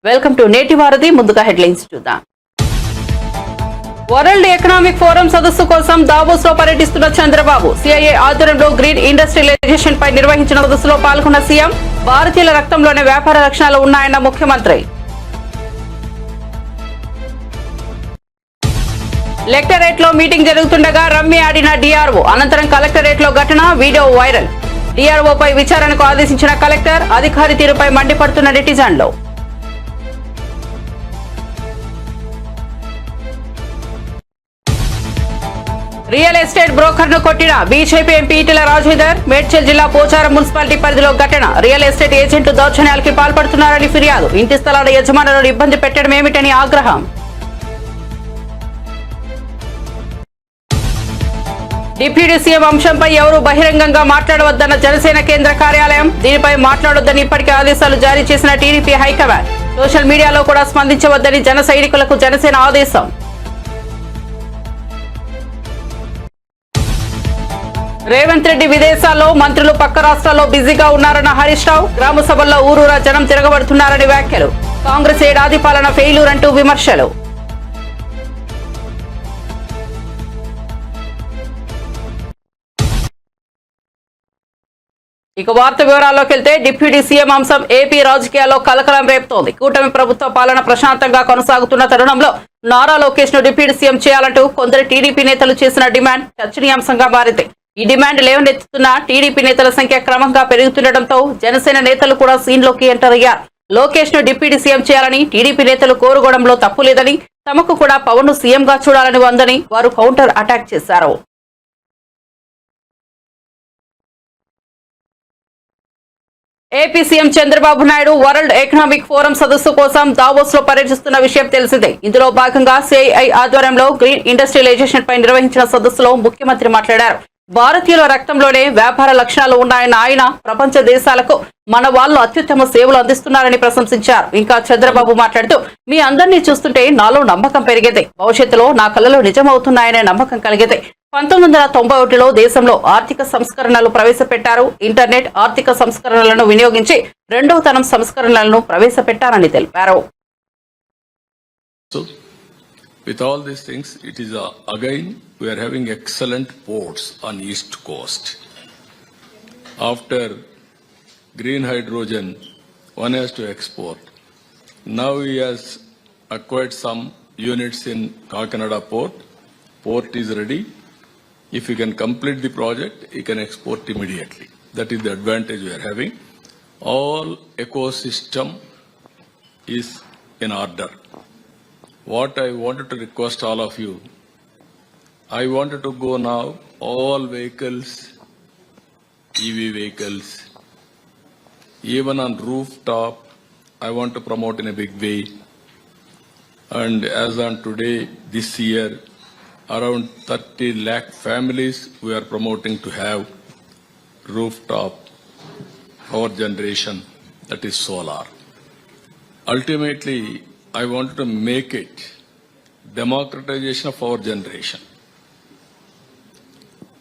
Welcome to నేటి వారధి. ముందుగా హెడ్లైన్స్ చూద్దాం. వరల్డ్ ఎకనామిక్ ఫోరం సదస్సు కోసం దావోస్ లో పర్యటిస్తున్న చంద్రబాబు. సిఐఏ ఆధ్వర్యంలో గ్రీన్ ఇండస్ట్రియలైజేషన్ పై నిర్వహించిన సదస్సులో పాల్గొన్న సీఎం. భారతీయుల రక్తంలోనే వ్యాపార లక్షణాలు ఉన్నాయన్న ముఖ్యమంత్రి. లెక్టరేట్ లో మీటింగ్ జరుగుతుండగా రమ్మి ఆడిన డీఆర్ఓ. అనంతరం కలెక్టరేట్ లో ఘటన, వీడియో వైరల్. డీఆర్ఓపై విచారణకు ఆదేశించిన కలెక్టర్. అధికారి తీరుపై మండిపడుతున్న నెటిజన్లు. రియల్ ఎస్టేట్ బ్రోకర్ ను కొట్టిన బీజేపీ ఎంపీ ఈటెల రాజేందర్. మేడ్చల్ జిల్లా పోచారం మున్సిపాలిటీ పరిధిలో ఘటన. రియల్ ఎస్టేట్ ఏజెంట్లు దౌర్జన్యాలకి పాల్పడుతున్నారని ఫిర్యాదు. ఇంటి స్థలాల యజమానులను ఇబ్బంది పెట్టడం ఏమిటని ఆగ్రహం. డిప్యూటీ సీఎం అంశంపై ఎవరూ బహిరంగంగా మాట్లాడవద్దన్న జనసేన కేంద్ర కార్యాలయం. దీనిపై మాట్లాడొద్దని ఇప్పటికే ఆదేశాలు జారీ చేసిన టీడీపీ హైకమాండ్. సోషల్ మీడియాలో కూడా స్పందించవద్దని జన సైనికులకు జనసేన ఆదేశం. రేవంత్ రెడ్డి విదేశాల్లో, మంత్రులు పక్క రాష్ట్రాల్లో బిజీగా ఉన్నారన్న హరీష్ రావు. గ్రామ సభల్లో ఊరూరా జనం తిరగబడుతున్నారని వ్యాఖ్యలు. కాంగ్రెస్ ఏడాది పాలన ఫెయిల్యూర్ అంటూ విమర్శలు. ఇక వార్త వివరాల్లోకి వెళ్తే, డిప్యూటీ సీఎం అంశం ఏపీ రాజకీయాల్లో కలకలం రేపుతోంది. కూటమి ప్రభుత్వ పాలన ప్రశాంతంగా కొనసాగుతున్న తరుణంలో నారా లోకేష్ ను డిప్యూటీ సీఎం చేయాలంటూ కొందరు టీడీపీ నేతలు చేసిన డిమాండ్ చర్చనీయాంశంగా మారింది. ఈ డిమాండ్ లేవనెత్తుతున్న టీడీపీ నేతల సంఖ్య క్రమంగా పెరుగుతుండటంతో జనసేన నేతలు కూడా సీన్లోకి ఎంటర్ అయ్యారు. లోకేష్ ను డిప్యూటీ సీఎం చేయాలని టీడీపీ నేతలు కోరుకోవడంలో తప్పు లేదని, తమకు కూడా పవన్ ను సీఎంగా చూడాలని ఉందని వారు కౌంటర్ అటాక్ చేశారు. AP CM Chandrababu Naidu world economic forum సదస్సు కోసం దావోస్ లో పర్యటిస్తున్న విషయం తెలిసిందే. ఇందులో భాగంగా సిఐఐ ఆధ్వర్యంలో గ్రీన్ ఇండస్ట్రియలైజేషన్ పై నిర్వహించిన సదస్సులో ముఖ్యమంత్రి మాట్లాడారు. భారతీయుల రక్తంలోనే వ్యాపార లక్షణాలు ఉన్నాయన్న ఆయన ప్రపంచ దేశాలకు మన వాళ్ళు అత్యుత్తమ సేవలు అందిస్తున్నారని ప్రశంసించారు. ఇంకా చంద్రబాబు మాట్లాడుతూ, మీ అందరినీ చూస్తుంటే నాలో నమ్మకం పెరిగేది. భవిష్యత్తులో నా కళలు నిజమవుతున్నాయనే నమ్మకం కలిగేది. 1991లో దేశంలో ఆర్థిక సంస్కరణలు ప్రవేశపెట్టారు. ఇంటర్నెట్, ఆర్థిక సంస్కరణలను వినియోగించి రెండవ తరం సంస్కరణలను ప్రవేశపెట్టారని తెలిపారు. With all these things, it is again we are having excellent ports on East Coast. After green hydrogen, one has to export. Now he has acquired some units in Kakinada port. Port is ready. If he can complete the project, he can export immediately. That is the advantage we are having. All ecosystem is in order. What I wanted to request all of you, I wanted to go now, all vehicles, EV vehicles, even on rooftop, I want to promote in a big way. And as on today, this year, around 30 lakh families we are promoting to have rooftop power generation, that is solar. Ultimately, I wanted to make it democratization of power generation.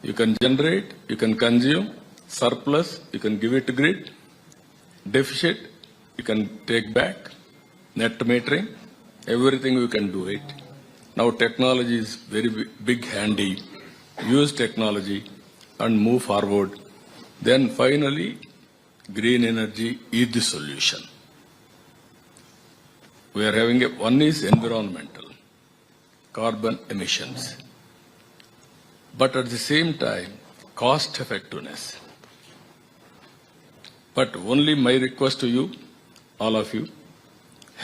You can generate, you can consume, surplus, you can give it to grid, deficit, you can take back, net metering, everything we can do it. Now technology is very big handy. Use technology and move forward. Then finally, green energy is the solution. We are having one is environmental, carbon emissions, but at the same time, cost effectiveness. But only my request to you, all of you,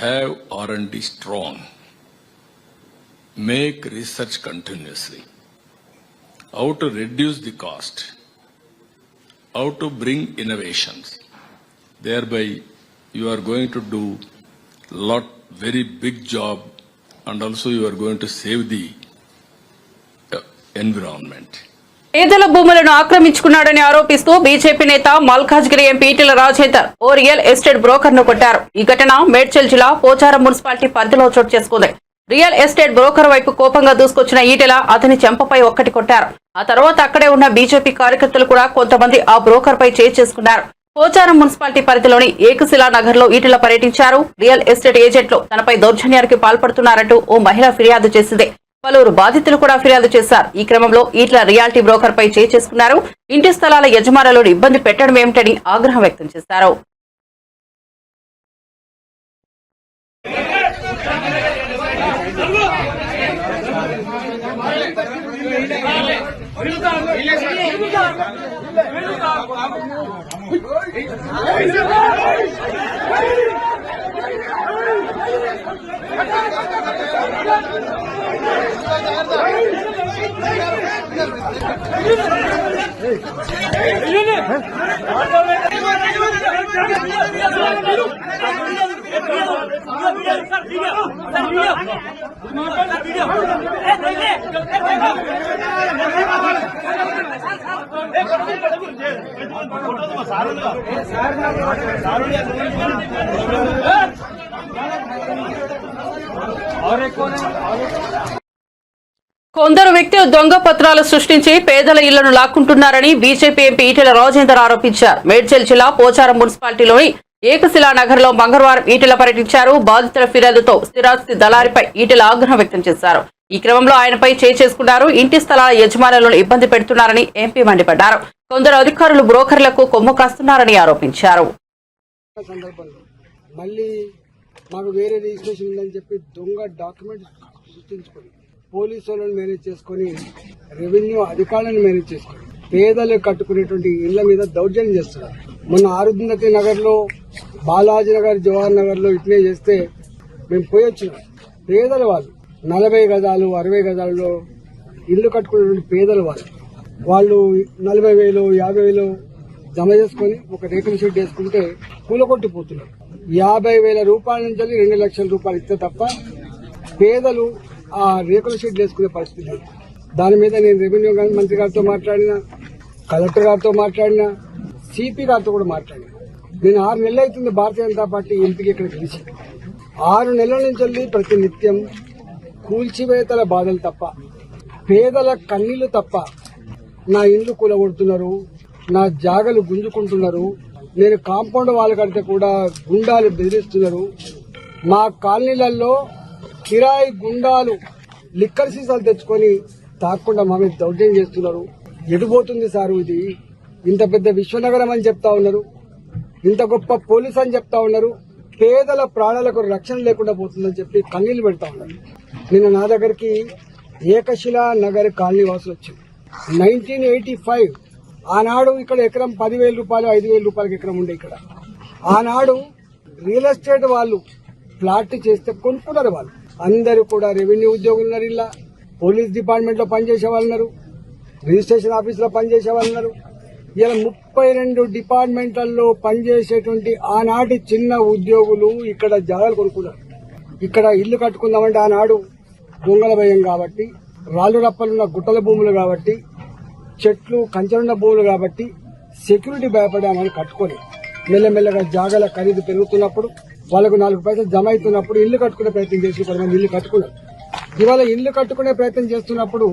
have R&D strong. Make research continuously. How to reduce the cost, how to bring innovations. Thereby, you are going to do lot very big job, and also you are going to save the environment. పేదల భూములను ఆక్రమించుకున్నాడని ఆరోపిస్తూ BJP నేత Malkajgiri MP Etela Rajender ఓ real estate broker ను కొట్టారు. ఈ ఘటన మేడ్చల్ జిల్లా Pocharam municipality పరిధిలో చోటు చేసుకుంది. రియల్ ఎస్టేట్ బ్రోకర్ వైపు కోపంగా దూసుకొచ్చిన ఈటెల అతని చెంపపై ఒక్కటి కొట్టారు. ఆ తర్వాత అక్కడే ఉన్న బీజేపీ కార్యకర్తలు కూడా కొంతమంది ఆ బ్రోకర్ పై చేసుకున్నారు. పోచారం మున్సిపాలిటీ పరిధిలోని ఏకశిలా నగర్ లో ఈటెల పర్యటించారు. రియల్ ఎస్టేట్ ఏజెంట్లు తనపై దౌర్జన్యానికి పాల్పడుతున్నారంటూ ఓ మహిళ ఫిర్యాదు చేసింది. పలువురు బాధితులు కూడా ఫిర్యాదు చేశారు. ఈ క్రమంలో ఈటెల రియాలిటీ బ్రోకర్ పై చేయి చేసుకున్నారు. ఇంటి స్థలాల యజమానులను ఇబ్బంది పెట్టడం ఏమిటని ఆగ్రహం వ్యక్తం చేశారు. కొందరు వ్యక్తులు దొంగ పత్రాలు సృష్టించి పేదల ఇళ్లను లాక్కుంటున్నారని బీజేపీ ఎంపీ ఈటెల రాజేందర్ ఆరోపించారు. మేడ్చల్ జిల్లా పోచారం మున్సిపాలిటీలోని ఏకశిలా నగర్ లో మంగళవారం ఈటెల పర్యటించారు. బాధితుల ఫిర్యాదుతో స్థిరాస్తి దళారిపై ఈటెల ఆగ్రహం వ్యక్తం చేశారు. ఈ క్రమంలో ఆయనపై చేయి చేసుకున్నారు. ఇంటి స్థలాల యజమానులను ఇబ్బంది పెడుతున్నారని ఎంపీ మండిపడ్డారు. కొందరు అధికారులు బ్రోకర్లకు కొమ్ము కాస్తున్నారని ఆరోపించారు. మళ్ళీ మాకు వేరే రిజిస్ట్రేషన్ ఉందని చెప్పి దొంగ డాక్యుమెంట్ సృష్టించుకొని పోలీసు వాళ్ళని మేనేజ్ చేసుకుని రెవెన్యూ అధికారులను మేనేజ్ చేసుకుని పేదలు కట్టుకునేటువంటి ఇళ్ల మీద దౌర్జన్యం చేస్తున్నారు. మొన్న ఆరుంధతి నగర్ లో, బాలాజీ నగర్, జవహర్ నగర్ లో ఇట్లే చేస్తే మేము పోయి వచ్చినాం. పేదల వాళ్ళు 40 గజాలు 60 గజాలలో ఇల్లు కట్టుకునేటువంటి పేదల వాళ్ళు 40,000 50,000 జమ చేసుకుని ఒక రేకుల షెడ్ వేసుకుంటే కూలగొట్టిపోతున్నారు. 50,000 రూపాయల నుంచి 2 లక్షల రూపాయలు ఇస్తే తప్ప పేదలు ఆ రేకుల షెడ్ వేసుకునే పరిస్థితి లేదు. దాని మీద నేను రెవెన్యూ మంత్రి గారితో మాట్లాడినా, కలెక్టర్ గారితో మాట్లాడినా, సిపి గారితో కూడా మాట్లాడినా. నేను 6 నెలలు అవుతుంది భారతీయ జనతా పార్టీ ఎంపీకి ఇక్కడ గెలిచి. 6 నెలల నుంచి ప్రతి నిత్యం కూల్చివేతల బాధలు తప్ప, పేదల కన్నీళ్లు తప్ప, నా ఇండ్లు కూలగొడుతున్నారు, నా జాగలు గుంజుకుంటున్నారు, నేను కాంపౌండ్ వాళ్ళు కడితే కూడా గుండాలు బెదిరిస్తున్నారు, మా కాలనీలలో కిరాయి గుండాలు లిక్కర్ సీసాలు తెచ్చుకొని తాకుండా మా మీద దౌర్జన్యం చేస్తున్నారు. ఎటుపోతుంది సారు ఇది? ఇంత పెద్ద విశ్వనగరం అని చెప్తా ఉన్నారు, ఇంత గొప్ప పోలీస్ అని చెప్తా ఉన్నారు, పేదల ప్రాణాలకు రక్షణ లేకుండా పోతుందని చెప్పి కన్నీళ్లు పెడతా ఉన్నారు. నిన్న నా దగ్గరికి ఏకశిలా నగర్ కాలనీ వాసులు వచ్చింది. 1985 ఆనాడు ఇక్కడ ఎకరం 10,000 రూపాయలు 5,000 రూపాయలకి ఎకరం ఉండే. ఇక్కడ ఆనాడు రియల్ ఎస్టేట్ వాళ్ళు ఫ్లాట్ చేస్తే కొనుక్కున్నారు. వాళ్ళు అందరూ కూడా రెవెన్యూ ఉద్యోగులు ఉన్నారు, ఇలా పోలీస్ డిపార్ట్మెంట్ లో పనిచేసే వాళ్ళు ఉన్నారు, రిజిస్ట్రేషన్ ఆఫీస్ లో పనిచేసే వాళ్ళు ఉన్నారు. ఇలా 32 డిపార్ట్మెంట్లలో పనిచేసేటువంటి ఆనాటి చిన్న ఉద్యోగులు ఇక్కడ జాగాలు కొనుక్కున్నారు. ఇక్కడ ఇల్లు కట్టుకుందామంటే ఆనాడు దొంగల భయం కాబట్టి, రాళ్ళు రప్పలున్న గుట్టల భూములు కాబట్టి, చెట్లు కంచెలున్న భూములు కాబట్టి సెక్యూరిటీ భయపడి ఆమెను కట్టుకొని మెల్లమెల్లగా జాగాల ఖరీదు పెరుగుతున్నప్పుడు, వాళ్ళకు 4 పైసలు జమ అవుతున్నప్పుడు ఇల్లు కట్టుకునే ప్రయత్నం చేసి కొంతమంది ఇల్లు కట్టుకున్నారు. ఇవాళ ఇల్లు కట్టుకునే ప్రయత్నం చేస్తున్నప్పుడు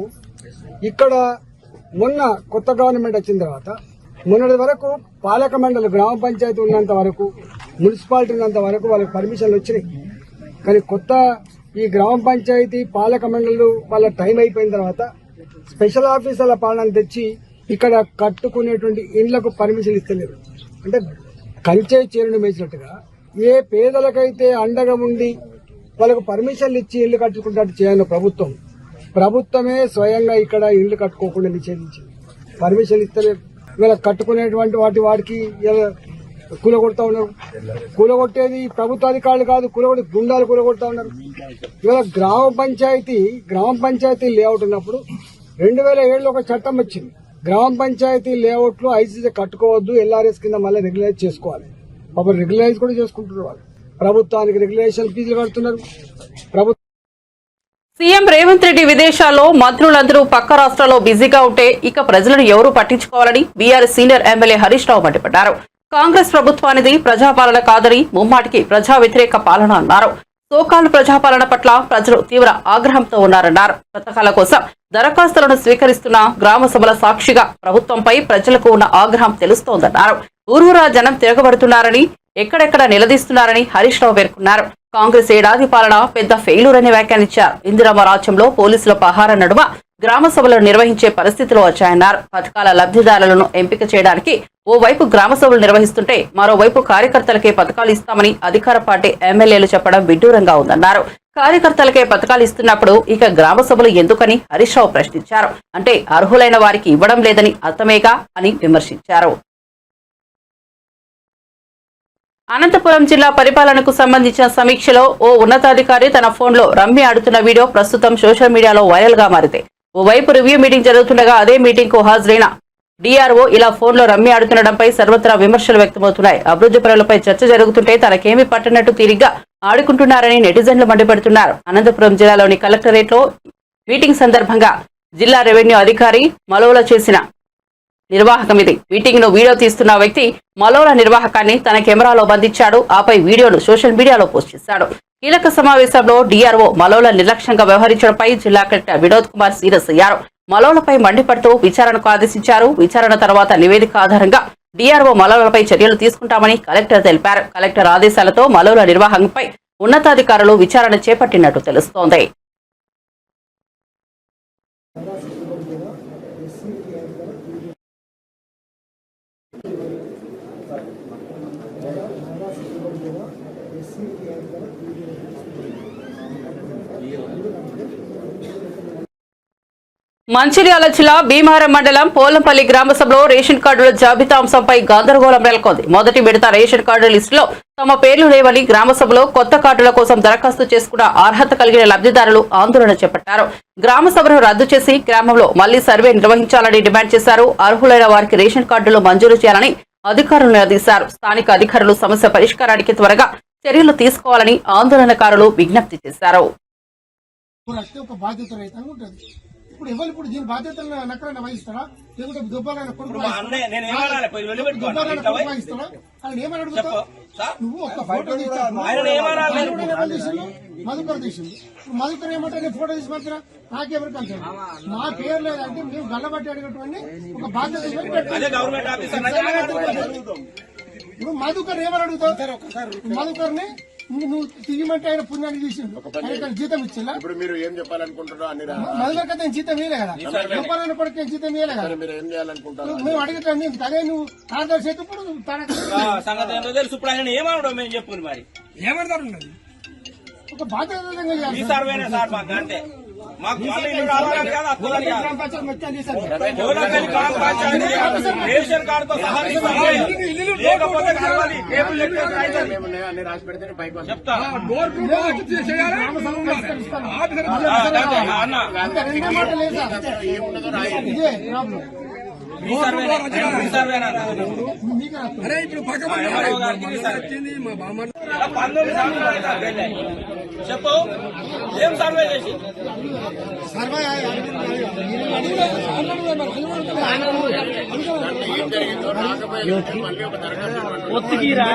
ఇక్కడ మొన్న కొత్త గవర్నమెంట్ వచ్చిన తర్వాత మొన్నటి వరకు పాలక మండలి గ్రామ పంచాయతీ ఉన్నంత వరకు, మున్సిపాలిటీ ఉన్నంత వరకు వాళ్ళకి పర్మిషన్లు వచ్చినాయి. కానీ కొత్త ఈ గ్రామ పంచాయతీ పాలక మండలి వాళ్ళ టైం అయిపోయిన తర్వాత స్పెషల్ ఆఫీసర్ల పాలనను తెచ్చి ఇక్కడ కట్టుకునేటువంటి ఇండ్లకు పర్మిషన్ ఇస్తలేరు. అంటే కంచే చీరను మేసినట్టుగా ఏ పేదలకైతే అండగా ఉండి వాళ్ళకు పర్మిషన్లు ఇచ్చి ఇల్లు కట్టుకుంటట్టు చేయను ప్రభుత్వమే స్వయంగా ఇక్కడ ఇల్లు కట్టుకోకుండా నిషేధించింది. పర్మిషన్ ఇస్తలేదు. ఇవాళ కట్టుకునేటువంటి వాటికి కూలగొడతా ఉన్నారు. కూలగొట్టేది ప్రభుత్వ అధికారులు కాదు, కూలగొట్టి గుండాలు కూలగొడతా ఉన్నారు. ఇవాళ గ్రామ పంచాయతీ లేఅవుట్ ఉన్నప్పుడు 2007లో ఒక చట్టం వచ్చింది. గ్రామ పంచాయతీ లేఅవుట్లు ఐసీసీ కట్టుకోవద్దు, ఎల్ఆర్ఎస్ కింద మళ్ళీ రెగ్యులైజ్ చేసుకోవాలి. పాపం రెగ్యులైజ్ కూడా చేసుకుంటున్నారు. వాళ్ళు ప్రభుత్వానికి రెగ్యులేషన్ ఫీజులు కడుతున్నారు. సీఎం రేవంత్ రెడ్డి విదేశాల్లో, మంత్రులందరూ పక్క రాష్ట్రాల్లో బిజీగా ఉంటే ఇక ప్రజలను ఎవరూ పట్టించుకోవాలని BRS senior MLA Harish Rao మండిపడ్డారు. కాంగ్రెస్ ప్రభుత్వానిది ప్రజాపాలన కాదని, ముమ్మాటికి ప్రజా వ్యతిరేక పాలన అన్నారు. సోకాలు ప్రజాపాలన పట్ల ప్రజలు తీవ్ర ఆగ్రహంతో ఉన్నారన్నారు. పథకాల కోసం దరఖాస్తులను స్వీకరిస్తున్న గ్రామ సభల సాక్షిగా ప్రభుత్వంపై ప్రజలకు ఉన్న ఆగ్రహం తెలుస్తోందన్నారు. ఊరూరా జనం తిరగబడుతున్నారని ఎక్కడెక్కడ నిలదీస్తున్నారని హరీష్ రావు పేర్కొన్నారు. కాంగ్రెస్ ఏడాది పాలన పెద్ద ఫెయిల్యూర్ అని వ్యాఖ్యానించారు. ఇందిరమ్మ రాజ్యంలో పోలీసుల పహారా నడుమ గ్రామ సభలు నిర్వహించే పరిస్థితులు వచ్చాయన్నారు. పథకాల లబ్ధిదారులను ఎంపిక చేయడానికి ఓవైపు గ్రామ సభలు నిర్వహిస్తుంటే మరోవైపు కార్యకర్తలకే పథకాలు ఇస్తామని అధికార పార్టీ ఎమ్మెల్యేలు చెప్పడం విడ్డూరంగా ఉందన్నారు. కార్యకర్తలకే పథకాలు ఇస్తున్నప్పుడు ఇక గ్రామ సభలు ఎందుకని హరీష్ రావు ప్రశ్నించారు. అంటే అర్హులైన వారికి ఇవ్వడం లేదని అర్థమేగా అని విమర్శించారు. అనంతపురం జిల్లా పరిపాలనకు సంబంధించిన సమీక్షలో ఓ ఉన్నతాధికారి తన ఫోన్లో రమ్మి ఆడుతున్న వీడియో ప్రస్తుతం సోషల్ మీడియాలో వైరల్ గా మారింది. ఓవైపు రివ్యూ మీటింగ్ జరుగుతుండగా అదే మీటింగ్ కు హాజరైన డిఆర్ఓ ఇలా ఫోన్లో రమ్మి ఆడుతుండడంపై సర్వత్రా విమర్శలు వ్యక్తమవుతున్నాయి. అభివృద్ధి పనులపై చర్చ జరుగుతుంటే తనకేమీ పట్టనట్టు తీరిగ్గా ఆడుకుంటున్నారని నెటిజన్లు మండిపడుతున్నారు. అనంతపురం జిల్లాలోని కలెక్టరేట్ లో మీటింగ్ సందర్భంగా జిల్లా రెవెన్యూ అధికారి మలోల చేసిన నిర్వాహకం ఇది. మీటింగ్ ను వీడియో తీస్తున్న వ్యక్తి మలోల నిర్వాహకాన్ని తన కెమెరాలో బంధించాడు. ఆపై వీడియోను సోషల్ మీడియాలో పోస్ట్ చేశాడు. కీలక సమావేశంలో డిఆర్ఓ మలోల నిర్లక్ష్యంగా వ్యవహరించడంపై జిల్లా కలెక్టర్ వినోద్ కుమార్ సీరియస్ అయ్యారు. మలోలపై మండిపడుతూ విచారణకు ఆదేశించారు. విచారణ తర్వాత నివేదిక ఆధారంగా డిఆర్ఓ మలోలపై చర్యలు తీసుకుంటామని కలెక్టర్ తెలిపారు. కలెక్టర్ ఆదేశాలతో మలోల నిర్వహణపై ఉన్నతాధికారులు విచారణ చేపట్టినట్టు తెలుస్తోంది. మంచిర్యాల జిల్లా భీమవరం మండలం పోలంపల్లి గ్రామ సభలో రేషన్ కార్డుల జాబితా అంశంపై గందరగోళం నెలకొంది. మొదటి విడత రేషన్ కార్డు లిస్టులో తమ పేర్లు లేవని గ్రామ సభలో కొత్త కార్డుల కోసం దరఖాస్తు చేసుకున్న అర్హత కలిగిన లబ్ధిదారులు ఆందోళన చేపట్టారు. గ్రామ సభను రద్దు చేసి గ్రామంలో మళ్లీ సర్వే నిర్వహించాలని డిమాండ్ చేశారు. అర్హులైన వారికి రేషన్ కార్డులు మంజూరు చేయాలని అధికారులు నిలదీశారు. స్థానిక అధికారులు సమస్య పరిష్కారానికి త్వరగా చర్యలు తీసుకోవాలని ఆందోళనకారులు విజ్ఞప్తి చేశారు. ఇప్పుడు ఎవరు ఇప్పుడు దీని బాధ్యతలను నక్కలైనా వహిస్తారా లేకుంటే దుబ్బాలైనా కొడుకు వహిస్తారా ఆయన ఏమని అడుగుతావు నువ్వు ఒక్క ఫోటో మధుకర్ తీసింది మధుకర్ ఏమంటే నేను ఫోటో తీసి మాత్రం నాకెవరికి అంటాడు మా పేరు లేదంటే మేము గల్లబట్టి అడిగేటువంటి ఒక బాధ్యత ఇప్పుడు మధుకర్ ఏమని అడుగుతావు మధుకర్ని నువ్వు తీయమంటే ఆయన పుణ్యాన్ని తీసిండు ఆయన జీతం ఇచ్చిందా ఇప్పుడు మీరు ఏం చెప్పాలనుకుంటారో అన్ని మధుకర్ కదా జీతం ఇవ్వలే కదా గొప్పలైన కొడుకు జీతం ఇవ్వలే కదా మీరు ఏం చేయాలనుకుంటారు మేము అడుగుతాం అదే నువ్వు ఆధార్ చేతి ఇప్పుడు సంగతి ఏంటో తెలుసు ఇప్పుడు ఆయన ఏమనడం మేము చెప్పుకుని మరి ఏమంటారు ఒక బాధ్యత సర్వేనే సార్ మాకు అంటే మాకు రావాలని కాదు అక్కలని రేషన్ కార్డుతో సహా లేకపోతే అన్ని రాసి పెడితే పైకి చెప్తా అరే ఇప్పుడు చెప్పు ఏం సర్వే చేసి సర్వే ఏం జరిగిందో రాకపోతే మళ్ళీ ఒక దరఖాస్తు ఒత్తికిరా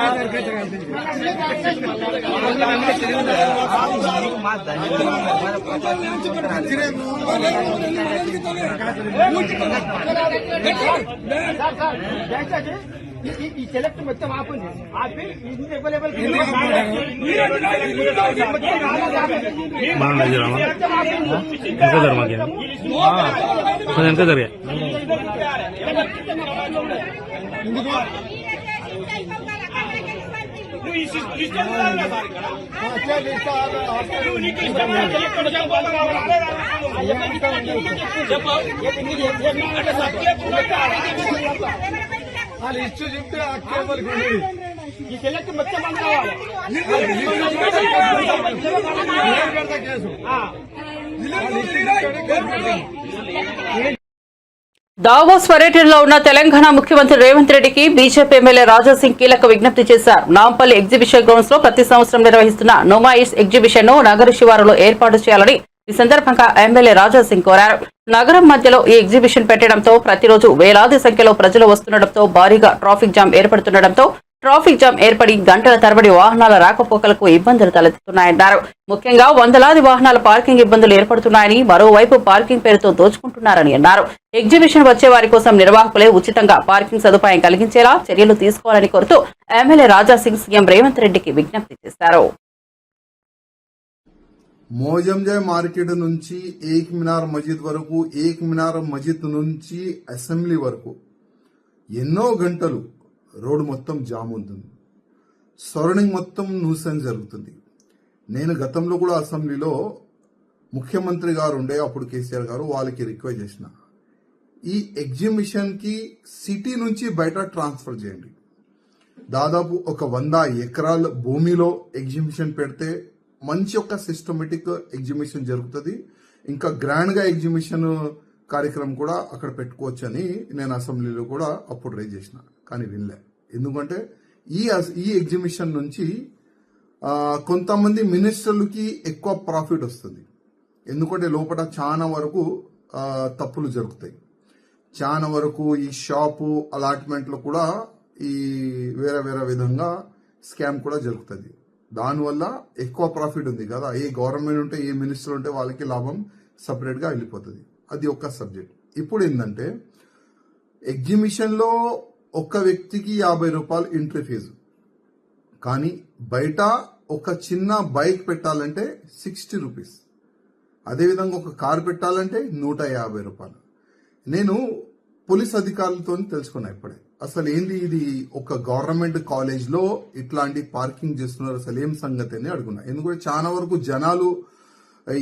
ఈ సెలెక్ట్ మొత్తం ఆపండి ఆపి అవైలబుల్ ఎంత జరిగా వాళ్ళు ఇచ్చు చెప్తే ఆ కేబుల్ ఈ సెలెక్ట్ మొత్తం మంది కావాలి కేసు దావోస్ పర్యటనలో ఉన్న తెలంగాణ ముఖ్యమంత్రి రేవంత్ రెడ్డికి బీజేపీ ఎమ్మెల్యే రాజాసింగ్ కీలక విజ్ఞప్తి చేశారు. నాంపల్లి ఎగ్జిబిషన్ గ్రౌండ్స్ లో ప్రతి సంవత్సరం నిర్వహిస్తున్న నోమాయిస్ ఎగ్జిబిషన్ ను నగర శివారులో ఏర్పాటు చేయాలని ఈ సందర్భంగా ఎమ్మెల్యే రాజాసింగ్ కోరారు. నగరం మధ్యలో ఈ ఎగ్జిబిషన్ పెట్టడంతో ప్రతిరోజు వేలాది సంఖ్యలో ప్రజలు వస్తుండటంతో భారీగా ట్రాఫిక్ జామ్ ఏర్పడుతుండటంతో ట్రాఫిక్ జామ్ ఏర్పడి గంటల తరబడి వాహనాల రాకపోకలకు ఇబ్బందులు తలెత్తుతున్నాయన్నారు. ముఖ్యంగా వందలాది వాహనాల పార్కింగ్ ఇబ్బందులు ఏర్పడుతున్నాయని, మరోవైపు పార్కింగ్ పేరుతో దోచుకుంటున్నారని అన్నారు. ఎగ్జిబిషన్ వచ్చే వారి కోసం నిర్వాహకులే ఉచితంగా పార్కింగ్ సదుపాయం కలిగించేలా చర్యలు తీసుకోవాలని కోరుతూ ఎమ్మెల్యే రాజాసింగ్ సీఎం రేవంత్ రెడ్డికి విజ్ఞప్తి చేశారు. మోజంజాయ్ మార్కెట్ నుంచి ఏక్ మినార్ మస్జిద్ వరకు, ఏక్ మినార్ మస్జిద్ నుంచి అసెంబ్లీ వరకు ఎన్నో గంటలు రోడ్డు మొత్తం జామ్ ఉంటుంది. సరౌండింగ్ మొత్తం న్యూసెన్స్ జరుగుతుంది. నేను గతంలో కూడా అసెంబ్లీలో ముఖ్యమంత్రి గారు ఉండే, అప్పుడు కేసీఆర్ గారు, వాళ్ళకి రిక్వెస్ట్ చేసిన, ఈ ఎగ్జిబిషన్ కి సిటీ నుంచి బయట ట్రాన్స్ఫర్ చేయండి. దాదాపు ఒక 100 ఎకరాల భూమిలో ఎగ్జిబిషన్ పెడితే మంచి ఒక సిస్టమేటిక్ ఎగ్జిబిషన్ జరుగుతుంది. ఇంకా గ్రాండ్ గా ఎగ్జిబిషన్ కార్యక్రమం కూడా అక్కడ పెట్టుకోవచ్చు అని నేను అసెంబ్లీలో కూడా అప్పుడు రైజ్ చేసిన, కానీ వినలే. ఎందుకంటే ఈ ఎగ్జిబిషన్ నుంచి కొంతమంది మినిస్టర్లకి ఎక్కువ ప్రాఫిట్ వస్తుంది. ఎందుకంటే లోపల చాలా వరకు తప్పులు జరుగుతాయి. చాలా వరకు ఈ షాపు అలాట్మెంట్లో కూడా ఈ వేరే వేరే విధంగా స్కామ్ కూడా జరుగుతుంది. దానివల్ల ఎక్కువ ప్రాఫిట్ ఉంది కదా. ఏ గవర్నమెంట్ ఉంటే, ఏ మినిస్టర్ ఉంటే వాళ్ళకి లాభం సపరేట్ గా వెళ్ళిపోతుంది. అది ఒక సబ్జెక్ట్. ఇప్పుడు ఏంటంటే ఎగ్జిబిషన్ లో ఒక్క వ్యక్తికి 50 రూపాయలు ఎంట్రీ ఫీజు, కానీ బయట ఒక చిన్న బైక్ పెట్టాలంటే 60 రూపీస్. అదేవిధంగా ఒక కార్ పెట్టాలంటే 150 రూపాయలు. నేను పోలీస్ అధికారులతో తెలుసుకున్నా ఇప్పుడే, అసలు ఏంది ఇది, ఒక గవర్నమెంట్ కాలేజ్ లో ఇట్లాంటి పార్కింగ్ చేస్తున్నారు, అసలు ఏం సంగతి అని అడుగున్నా. ఎందుకంటే చాలా వరకు జనాలు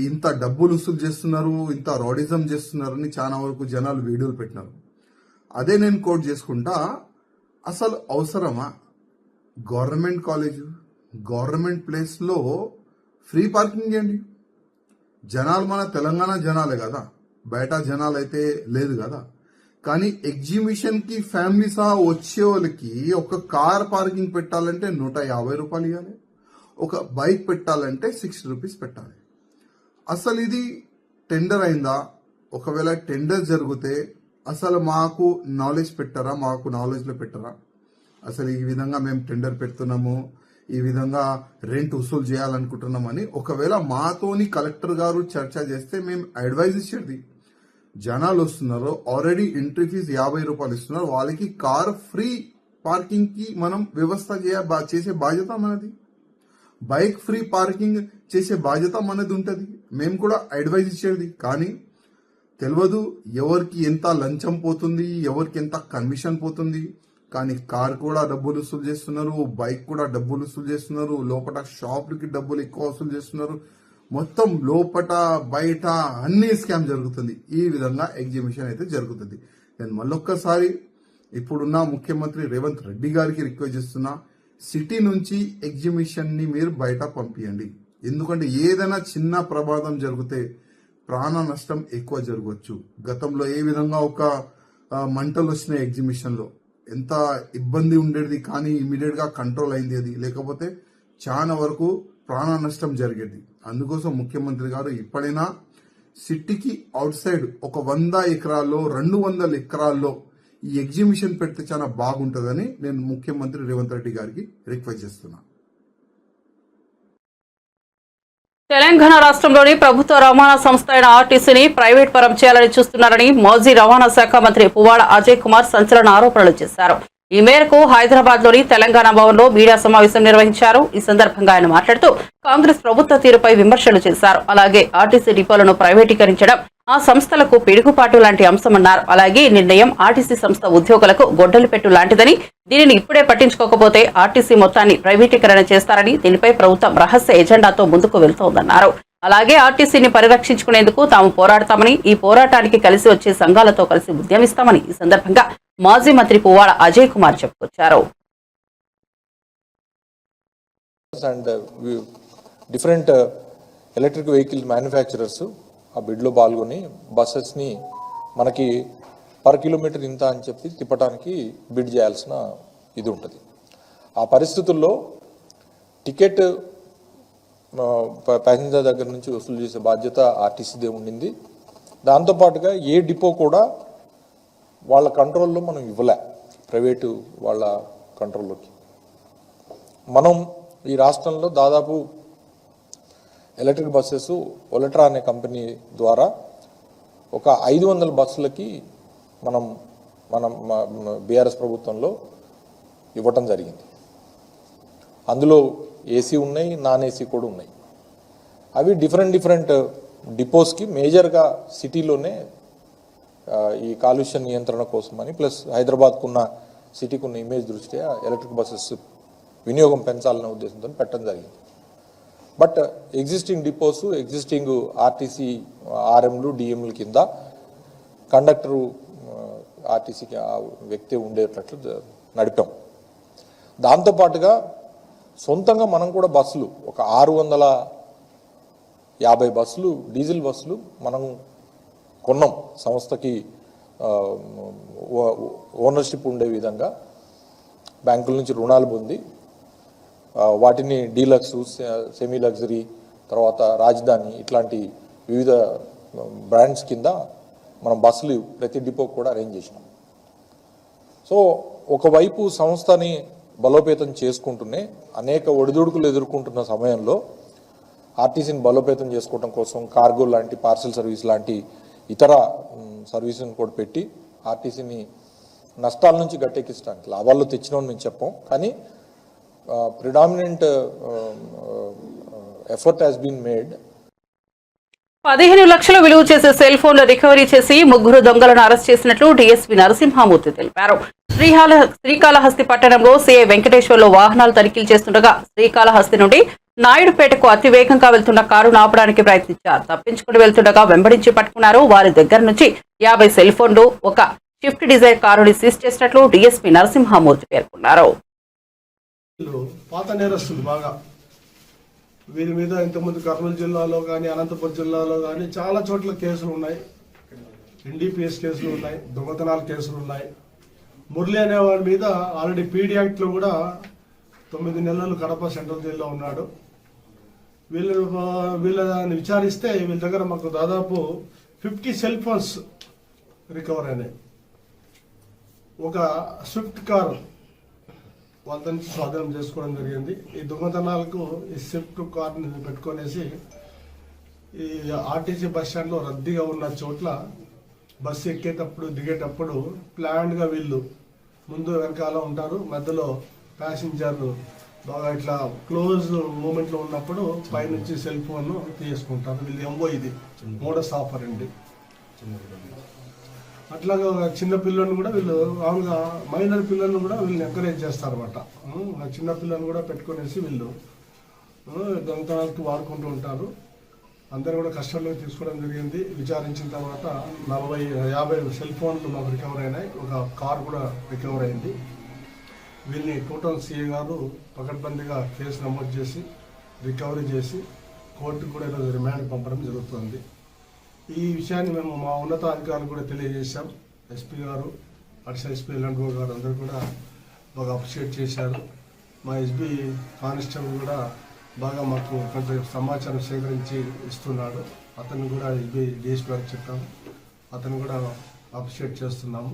ఇంత డబ్బులు వసూలు చేస్తున్నారు, ఇంత రాడిజం చేస్తున్నారని చాలా వరకు జనాలు వీడియోలు పెట్టినారు. అదే నేను కోట్ చేసుకుంటా, అసలు అవసరమా? గవర్నమెంట్ కాలేజ్, గవర్నమెంట్ ప్లేస్ లో ఫ్రీ పార్కింగ్ చేయండి. జనాలు మన తెలంగాణ జనాలే కదా, బయట జనాలు అయితే లేదు కదా. కానీ ఎగ్జిబిషన్ కి ఫ్యామిలీ సహా వచ్చే వాళ్ళకి ఒక కార్ పార్కింగ్ పెట్టాలంటే 150 రూపాయలు ఇవ్వాలి, ఒక బైక్ పెట్టాలంటే 60 రూపీస్ పెట్టాలి. అసలు ఇది టెండర్ అయిందా? ఒకవేళ టెండర్ జరిగితే అసలు మాకు నాలెడ్జ్ పెట్టారా, మాకు నాలెడ్జ్ లో పెట్టారా? అసలు ఈ విధంగా మేము టెండర్ పెడుతున్నాము, ఈ విధంగా రెంట్ వసూలు చేయాలనుకుంటున్నామని ఒకవేళ మాతోని కలెక్టర్ గారు చర్చ చేస్తే మేము అడ్వైజ్ ఇచ్చేది. జనాలు వస్తున్నారు, ఆల్రెడీ ఎంట్రీ ఫీజు 50 రూపాయలు ఇస్తున్నారు, వాళ్ళకి కార్ ఫ్రీ పార్కింగ్ కి మనం వ్యవస్థ చేసే బాధ్యత మనది. బైక్ ఫ్రీ పార్కింగ్ చేసే బాధ్యత మనది ఉంటుంది. మేము కూడా అడ్వైజ్ ఇచ్చేది. కానీ తెలియదు ఎవరికి ఎంత లంచం పోతుంది, ఎవరికి ఎంత కమిషన్ పోతుంది. కానీ కార్ కూడా డబ్బులు వసూలు చేస్తున్నారు, బైక్ కూడా డబ్బులు వసూలు చేస్తున్నారు, లోపల షాపులకి డబ్బులు ఎక్కువ వసూలు చేస్తున్నారు. మొత్తం లోపట బయట అన్ని స్కామ్ జరుగుతుంది. ఈ విధంగా ఎగ్జిబిషన్ అయితే జరుగుతుంది. నేను మళ్ళొక్కసారి ఇప్పుడున్న ముఖ్యమంత్రి రేవంత్ రెడ్డి గారికి రిక్వెస్ట్ చేస్తున్నా, సిటీ నుంచి ఎగ్జిబిషన్ ని మీరు బయట పంపించండి. ఎందుకంటే ఏదైనా చిన్న ప్రమాదం జరిగితే ప్రాణ నష్టం ఎక్కువ జరగవచ్చు. గతంలో ఏ విధంగా ఒక మంటలు వచ్చినాయి ఎగ్జిబిషన్ లో, ఎంత ఇబ్బంది ఉండేది, కానీ ఇమీడియట్ గా కంట్రోల్ అయింది అది. లేకపోతే చాలా వరకు ప్రాణ నష్టం జరిగేది. అందుకోసం ముఖ్యమంత్రి గారు ఇప్పుడైనా సిటీకి అవుట్ సైడ్ ఒక 100 ఎకరాల్లో 200 ఎకరాల్లో ఈ ఎగ్జిబిషన్ పెడితే చాలా బాగుంటుందని నేను ముఖ్యమంత్రి రేవంత్ రెడ్డి గారికి రిక్వెస్ట్ చేస్తున్నా. తెలంగాణ రాష్ట్రంలోని ప్రభుత్వ రవాణా సంస్థ అయిన ఆర్టీసీని ప్రైవేట్ పరం చేయాలని చూస్తున్నారని మాజీ రవాణా శాఖ మంత్రి పువ్వాడ అజయ్ కుమార్ సంచలన ఆరోపణలు చేశారు. ఈ మేరకు హైదరాబాద్ లోని తెలంగాణ భవన్ లో మీడియా సమావేశం నిర్వహించారు. ఈ సందర్భంగా ఆయన మాట్లాడుతూ కాంగ్రెస్ ప్రభుత్వ తీరుపై విమర్శలు చేశారు. అలాగే ఆర్టీసీ డిపోలను ప్రైవేటీకరించడం ఆ సంస్థలకు పిడుగుపాటు లాంటి అంశమన్నారు. అలాగే ఈ నిర్ణయం ఆర్టీసీ సంస్థ ఉద్యోగులకు గొడ్డలి పెట్టు లాంటిదని, దీనిని ఇప్పుడే పట్టించుకోకపోతే ఆర్టీసీ మొత్తాన్ని ప్రైవేటీకరణ చేస్తారని, దీనిపై ప్రభుత్వం రహస్య ఎజెండాతో ముందుకు వెళ్తోందన్నారు. అలాగే ఆర్టీసీని పరిరక్షించుకునేందుకు తాము పోరాడతామని, ఈ పోరాటానికి కలిసి వచ్చే సంఘాలతో కలిసి ఉద్యమిస్తామని ఈ సందర్భంగా మాజీ మంత్రి పువ్వాడ అజయ్ కుమార్ చెప్పుకొచ్చారు. And different electric vehicle manufacturers ఆ బిడ్లో పాల్గొని బస్సెస్ని మనకి పర్ కిలోమీటర్ ఇంత అని చెప్పి తిప్పడానికి బిడ్ చేయాల్సిన ఇది ఉంటుంది. ఆ పరిస్థితుల్లో టికెట్ ప్యాసింజర్ దగ్గర నుంచి వసూలు చేసే బాధ్యత ఆర్టీసీదే ఉండింది. దాంతోపాటుగా ఏ డిపో కూడా వాళ్ళ కంట్రోల్లో మనం ఇవ్వలే, ప్రైవేటు వాళ్ళ కంట్రోల్లోకి. మనం ఈ రాష్ట్రంలో దాదాపు ఎలక్ట్రిక్ బస్సెస్ ఒలెట్రా అనే కంపెనీ ద్వారా ఒక 500 బస్సులకి మనం బీఆర్ఎస్ ప్రభుత్వంలో ఇవ్వటం జరిగింది. అందులో ఏసీ ఉన్నాయి, నాన్ ఏసీ కూడా ఉన్నాయి. అవి డిఫరెంట్ డిపోస్కి మేజర్గా సిటీలోనే ఈ కాలుష్య నియంత్రణ కోసమని ప్లస్ హైదరాబాద్కు ఉన్న సిటీకి ఉన్న ఇమేజ్ దృష్ట్యా ఎలక్ట్రిక్ బస్సెస్ వినియోగం పెంచాలనే ఉద్దేశంతో పెట్టడం జరిగింది. But existing depos, existing RTC ఆర్ఎంలు డిఎంల కింద కండక్టరు ఆర్టీసీకి ఆ వ్యక్తి ఉండేటట్లు నడిపాం. దాంతోపాటుగా సొంతంగా మనం కూడా బస్సులు ఒక 650 బస్సులు, డీజిల్ బస్సులు మనం కొన్నాం. సంస్థకి ఓనర్షిప్ ఉండే విధంగా బ్యాంకుల నుంచి రుణాలు పొంది వాటిని డీలక్స్, సెమీ లగ్జరీ, తర్వాత రాజధాని ఇట్లాంటి వివిధ బ్రాండ్స్ కింద మనం బస్సులు ప్రతి డిపోకి కూడా అరేంజ్ చేసినాం. సో ఒకవైపు సంస్థని బలోపేతం చేసుకుంటూనే అనేక ఒడిదుడుకులు ఎదుర్కొంటున్న సమయంలో ఆర్టీసీని బలోపేతం చేసుకోవడం కోసం కార్గో లాంటి, పార్సల్ సర్వీస్ లాంటి ఇతర సర్వీసులను కూడా పెట్టి ఆర్టీసీని నష్టాల నుంచి గట్టెక్కించడానికి లాభాల్లో తెచ్చినామని మేము చెప్పాం. కానీ predominant effort has been made. 15 లక్షల విలువ చేసే సెల్ ఫోన్లు రికవరీ చేసి 3 దొంగలను అరెస్ట్ చేసినట్లు డీఎస్పీ నరసింహామూర్తి తెలిపారు. శ్రీకాళహస్తి పట్టణంలో సీఐ వెంకటేశ్వర్లు వాహనాలు తనిఖీలు చేస్తుండగా శ్రీకాళహస్తి నుండి నాయుడుపేటకు అతివేగంగా వెళ్తున్న కారును ఆపడానికి ప్రయత్నించారు. తప్పించుకుని వెళ్తుండగా వెంబడించి పట్టుకున్నారు. వారి దగ్గర నుంచి 50 సెల్ ఫోన్లు, ఒక స్విఫ్ట్ డిజైర్ కారుని సీజ్ చేసినట్లు డీఎస్పీ నరసింహామూర్తి పేర్కొన్నారు. పాత నేరస్తులు బాగా వీరి మీద ఇంతకుముందు కర్నూలు జిల్లాలో కానీ, అనంతపురం జిల్లాలో కానీ చాలా చోట్ల కేసులు ఉన్నాయి. ఎన్డీపీఎస్ కేసులు ఉన్నాయి, దొంగతనాల కేసులు ఉన్నాయి. మురళి అనే వాడి మీద ఆల్రెడీ పీడీ యాక్ట్లో కూడా 9 నెలలు కడప సెంట్రల్ జైల్లో ఉన్నాడు. వీళ్ళని విచారిస్తే వీళ్ళ దగ్గర మాకు దాదాపు 50 సెల్ ఫోన్స్ రికవర్ అయినాయి. ఒక స్విఫ్ట్ కారు వాళ్ళ నుంచి స్వాధీనం చేసుకోవడం జరిగింది. ఈ దొంగతనాలకు ఈ స్విఫ్ట్ కార్ని పెట్టుకునేసి ఈ ఆర్టీసీ బస్ స్టాండ్లో రద్దీగా ఉన్న చోట్ల బస్సు ఎక్కేటప్పుడు, దిగేటప్పుడు ప్లాన్డ్గా వీళ్ళు ముందు వెనకాల ఉంటారు. మధ్యలో ప్యాసింజర్లు బాగా ఇట్లా క్లోజ్ మూమెంట్లో ఉన్నప్పుడు పైనుంచి సెల్ ఫోన్ తీసుకుంటారు. వీళ్ళు ఎంఓ ఇది మోడస్ ఆపరండి. అట్లాగా చిన్న పిల్లలను కూడా వీళ్ళు మామూలుగా మైనర్ పిల్లలను కూడా వీళ్ళని ఎంకరేజ్ చేస్తారన్నమాట. చిన్న పిల్లలను కూడా పెట్టుకునేసి వీళ్ళు దొంగతనాలకు వాడుకుంటూ ఉంటారు. అందరూ కూడా కస్టడీలోకి తీసుకోవడం జరిగింది. విచారించిన తర్వాత 50 సెల్ ఫోన్లు మాకు రికవర్ అయినాయి. ఒక కార్ కూడా రికవర్ అయింది. వీళ్ళని టోటల్ సీఏ గారు పకడ్బందీగా కేసు నమోదు చేసి రికవరీ చేసి కోర్టుకు కూడా ఈరోజు రిమాండ్ పంపడం జరుగుతుంది. ఈ విషయాన్ని మేము మా ఉన్నతాధికారులు కూడా తెలియజేశాం. ఎస్పీ గారు, అడిషనల్ ఎస్పీ లండో గారు అందరూ కూడా బాగా అప్రిషియేట్ చేశారు. మా ఎస్బీ కానిస్టేబుల్ కూడా బాగా మాకు కొంత సమాచారం సేకరించి ఇస్తున్నాడు. అతను కూడా ఎస్బీ డిఎస్పీ గారికి చెప్పాము. అతను కూడా అప్రిషియేట్ చేస్తున్నాము.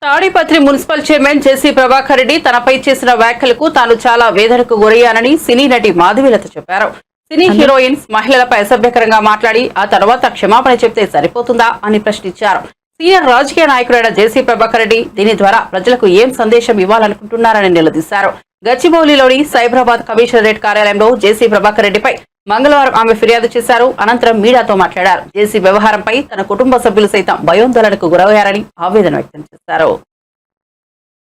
తాడిపత్రి మున్సిపల్ చైర్మన్ జేసీ ప్రభాకర్ రెడ్డి తనపై చేసిన వ్యాఖ్యలకు తాను చాలా వేదనకు గురయ్యానని సినీ నటి మాధవీలత చెప్పారు. సినీ హీరోయిన్స్ మహిళలపై అసభ్యకరంగా మాట్లాడి ఆ తర్వాత క్షమాపణ చెప్తే సరిపోతుందా అని ప్రశ్నించారు. సీనియర్ రాజకీయ నాయకుడైన జేసీ ప్రభాకర్ రెడ్డి దీని ద్వారా ప్రజలకు ఏం సందేశం ఇవ్వాలనుకుంటున్నారని నిలదీశారు. గచ్చిబౌలిలోని సైబరాబాద్ కమిషనరేట్ కార్యాలయంలో జేసీ ప్రభాకర్ రెడ్డిపై మంగళవారం ఆమె ఫిర్యాదు చేశారు. అనంతరం మీడియాతో మాట్లాడారు. జేసీ వ్యవహారంపై తన కుటుంబ సభ్యులు సైతం భయోందోళనకు గురయ్యారని ఆవేదన వ్యక్తం చేశారు.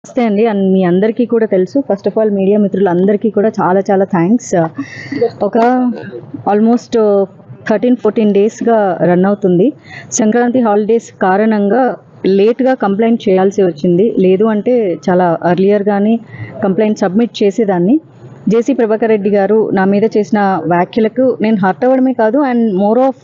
నమస్తే అండి. మీ అందరికీ కూడా తెలుసు. ఫస్ట్ ఆఫ్ ఆల్ మీడియా మిత్రులందరికీ కూడా చాలా చాలా థ్యాంక్స్. ఒక ఆల్మోస్ట్ 13-14 డేస్గా రన్ అవుతుంది. సంక్రాంతి హాలిడేస్ కారణంగా లేట్గా కంప్లైంట్ చేయాల్సి వచ్చింది. లేదు అంటే చాలా అర్లియర్గానే కంప్లైంట్ సబ్మిట్ చేసేదాన్ని. జేసీ ప్రభాకర్ రెడ్డి గారు నా మీద చేసిన వ్యాఖ్యలకు నేను హర్ట్ అవ్వడమే కాదు, అండ్ మోర్ ఆఫ్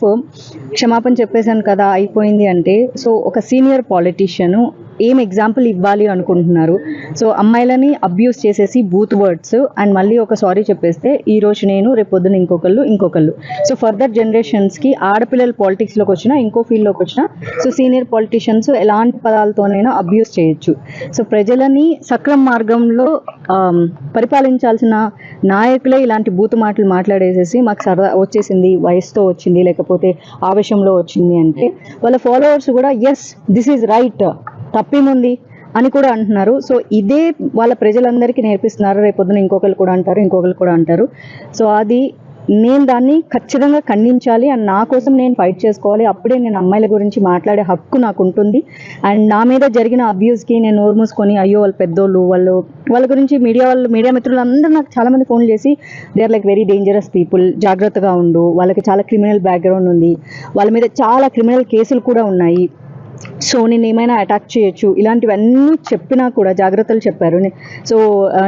క్షమాపణ చెప్పేశాను కదా అయిపోయింది అంటే. సో ఒక సీనియర్ పాలిటీషియను ఏం ఎగ్జాంపుల్ ఇవ్వాలి అనుకుంటున్నారు? సో అమ్మాయిలని అబ్యూస్ చేసేసి బూత్ వర్డ్స్ అండ్ మళ్ళీ ఒక సారీ చెప్పేస్తే ఈ రోజు నేను రేపు పొద్దున ఇంకొకళ్ళు. సో ఫర్దర్ జనరేషన్స్కి ఆడపిల్లలు పాలిటిక్స్లోకి వచ్చినా ఇంకో ఫీల్డ్లోకి వచ్చినా సో సీనియర్ పాలిటిషియన్స్ ఎలాంటి పదాలతోనైనా అబ్యూస్ చేయొచ్చు. సో ప్రజలని సక్రమ మార్గంలో పరిపాలించాల్సిన నాయకులే ఇలాంటి బూతు మాటలు మాట్లాడేసేసి మాకు సరదా వచ్చేసింది, వయసుతో వచ్చింది, లేకపోతే ఆవేశంలో వచ్చింది అంటే వాళ్ళ ఫాలోవర్స్ కూడా ఎస్ దిస్ ఈజ్ రైట్, తప్పేముంది అని కూడా అంటున్నారు. సో ఇదే వాళ్ళ ప్రజలందరికీ నేర్పిస్తున్నారు. రేపొద్దున ఇంకొకరు కూడా అంటారు. సో అది నేను దాన్ని ఖచ్చితంగా ఖండించాలి అండ్ నా కోసం నేను ఫైట్ చేసుకోవాలి. అప్పుడే నేను అమ్మాయిల గురించి మాట్లాడే హక్కు నాకు ఉంటుంది. అండ్ నా మీద జరిగిన అబ్యూస్కి నేను నోరు మూసుకొని అయ్యో వాళ్ళు పెద్దోళ్ళు, వాళ్ళ గురించి మీడియా మిత్రులు అందరూ నాకు చాలామంది ఫోన్ చేసి they are like very dangerous people, జాగ్రత్తగా ఉండు, వాళ్ళకి చాలా క్రిమినల్ బ్యాక్గ్రౌండ్ ఉంది, వాళ్ళ మీద చాలా క్రిమినల్ కేసులు కూడా ఉన్నాయి, సో నేను ఏమైనా అటాక్ చేయొచ్చు, ఇలాంటివన్నీ చెప్పినా కూడా జాగ్రత్తలు చెప్పారు. సో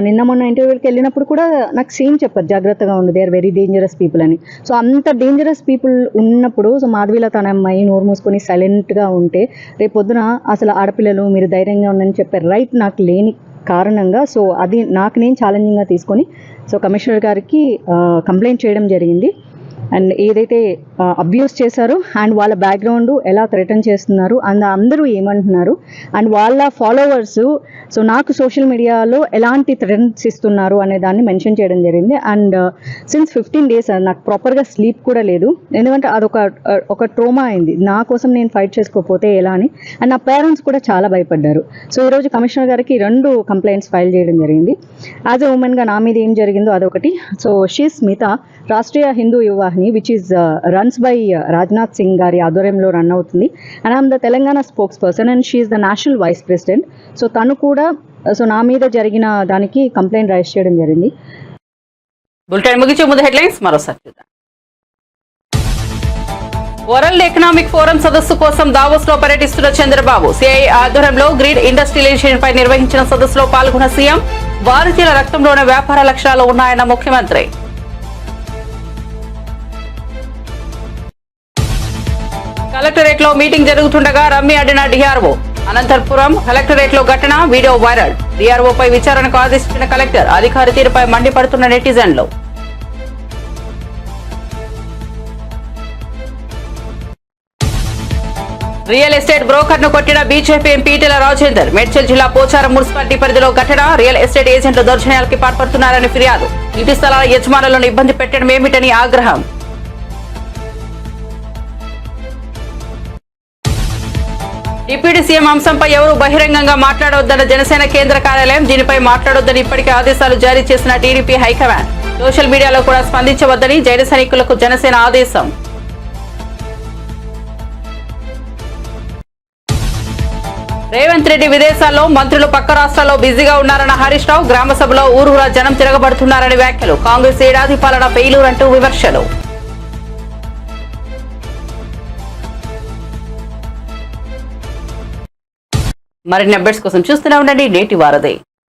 నిన్న మొన్న ఇంటర్వ్యూకి వెళ్ళినప్పుడు కూడా నాకు సేమ్ చెప్పారు, జాగ్రత్తగా ఉంది, they are very dangerous people అని. సో అంత డేంజరస్ పీపుల్ ఉన్నప్పుడు సో మాధవీలత అనే అమ్మాయి నోరు మూసుకొని సైలెంట్గా ఉంటే రేపు పొద్దున అసలు ఆడపిల్లలు మీరు ధైర్యంగా ఉందని చెప్పారు రైట్ నాకు లేని కారణంగా. సో అది నాకు నేను ఛాలెంజింగ్గా తీసుకొని సో కమిషనర్ గారికి కంప్లైంట్ చేయడం జరిగింది. అండ్ ఏదైతే అబ్యూస్ చేశారో అండ్ వాళ్ళ బ్యాక్గ్రౌండ్ ఎలా థ్రెటన్ చేస్తున్నారు అండ్ అందరూ ఏమంటున్నారు అండ్ వాళ్ళ ఫాలోవర్స్ సో నాకు సోషల్ మీడియాలో ఎలాంటి థ్రెటన్స్ ఇస్తున్నారు అనే దాన్ని మెన్షన్ చేయడం జరిగింది. అండ్ సిన్స్ 15 days నాకు ప్రాపర్గా స్లీప్ కూడా లేదు, ఎందుకంటే అదొక ట్రోమా అయింది. నా కోసం నేను ఫైట్ చేసుకోకపోతే ఎలా అని. అండ్ నా పేరెంట్స్ కూడా చాలా భయపడ్డారు. సో ఈరోజు కమిషనర్ గారికి 2 కంప్లైంట్స్ ఫైల్ చేయడం జరిగింది. యాజ్ ఎ ఉమెన్గా నా మీద ఏం జరిగిందో అదొకటి. So she Smita Rashtriya Hindu Yuvavahini which is runs by Rajnath Singh గారి ఆధ్వర్యంలో రన్ అవుతుంది. And I'm the Telangana spokesperson and she is the national vice president. So తను కూడా సో నా మీద జరిగిన దానికి కంప్లైంట్ రైజ్ చేయడం జరిగింది. బులెటిన్ ముగించే ముందు హెడ్లైన్స్ మరోసారి చూద్దాం. వరల్డ్ ఎకనామిక్ ఫోరం సదస్సు కోసం దావోస్ లో పర్యటిస్తున్న చంద్రబాబు. సిఐఐ ఆధ్వర్యంలో గ్రీన్ ఇండస్ట్రియలైజేషన్ పై నిర్వహించిన సదస్సులో పాల్గొన్న సీఎం. భారతీయుల రక్తంలోనే వ్యాపార లక్ష్యాలు ఉన్నాయన్న ముఖ్యమంత్రి. కలెక్టరేట్ లో మీటింగ్ జరుగుతుండగా రమ్మి అడ్డిన డిఆర్ఓ. అనంతపురం కలెక్టరేట్ లో ఘటన వీడియో వైరల్. డిఆర్ఓపై విచారణకు ఆదేశించిన కలెక్టర్. అధికారి తీరుపై మండిపడుతున్న నెటిజన్లు. రియల్ ఎస్టేట్ బ్రోకర్ ను కొట్టిన బీజేపీ ఎంపీ ఈటెల రాజేందర్. మేడ్చల్ జిల్లా పోచారం మున్సిపాలిటీ పరిధిలో ఘటన. రియల్ ఎస్టేట్ ఏజెంట్లు దౌర్జన్యాలకి పాల్పడుతున్నారని ఫిర్యాదు. ఇంటి స్థలాల యజమానులను ఇబ్బంది పెట్టడం ఏమిటని ఆగ్రహం. డిప్యూటీ సీఎం అంశంపై ఎవరూ బహిరంగంగా మాట్లాడవద్దన్న జనసేన కేంద్ర కార్యాలయం. దీనిపై మాట్లాడొద్దని ఇప్పటికే ఆదేశాలు జారీ చేసిన టీడీపీ హైకమాండ్. సోషల్ మీడియాలో కూడా స్పందించవద్దని జన సైనికులకు జనసేన ఆదేశం. రేవంత్ రెడ్డి విదేశాల్లో, మంత్రులు పక్క రాష్ట్రాల్లో బిజీగా ఉన్నారన్న హరీష్ రావు. గ్రామ సభలో ఊరూరా జనం తిరగబడుతున్నారని వ్యాఖ్యలు. కాంగ్రెస్ ఏడాది పాలన ఫెయిలూరంటూ విమర్శలు. మరిన్ని అప్డేట్స్ కోసం చూస్తూనే ఉండండి నేటి వారధి.